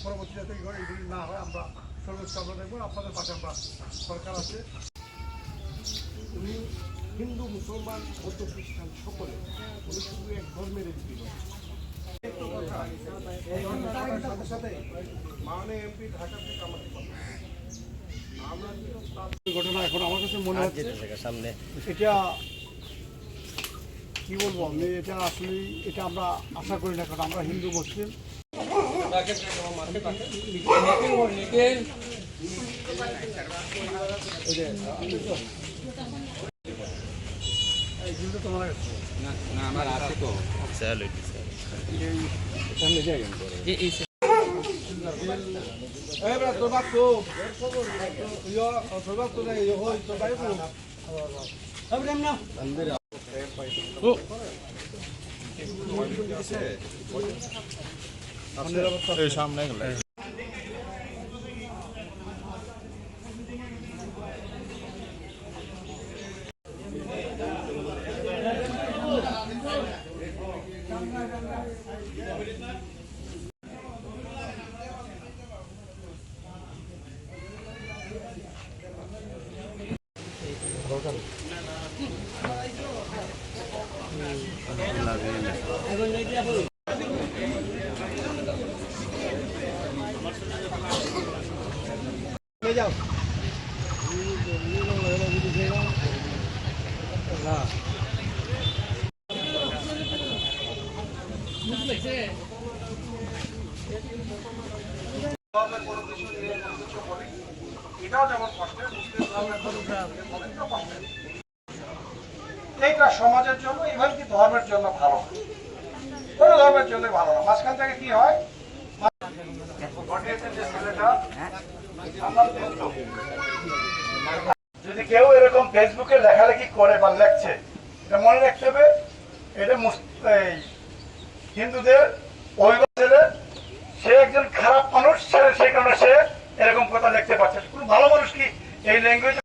পরবর্তী যাতে এগুলি না হয় আমরা সর্বোচ্চ আমরা দেখবো। আপনাদের পাশে আমরা সরকার আছে। উনি হিন্দু মুসলমান বৌদ্ধ খ্রিস্টান সকলে উনি শুধু এক ধর্মের একটি সাথে সাথে মাননীয় এমপি ঢাকা থেকে আমাদের ঘটনা এখন আমার কাছে মনে হচ্ছে সামনে এটা কি বলবো আমি, এটা আসলে এটা আমরা আশা করি না, কারণ আমরা হিন্দু মুসলিম। আমার আছে তো সামনে গেলে যাও এটাও যেমন কষ্টের, এইটা সমাজের জন্য ইভেন কি ধর্মের জন্য ভালো, কোনো ধর্মের জন্য ভালো না। মাঝখান থেকে কি হয়, যদি কেউ এরকম ফেসবুকে লেখালেখি করে বা লেখছে, এটা মনে রাখতে হবে এটা হিন্দুদের অভিভাবক ছেলে, সে একজন খারাপ মানুষ, সেই কারণে সে এরকম কথা লিখতে পারছে। কোনো ভালো মানুষ কি এই ল্যাঙ্গুয়েজ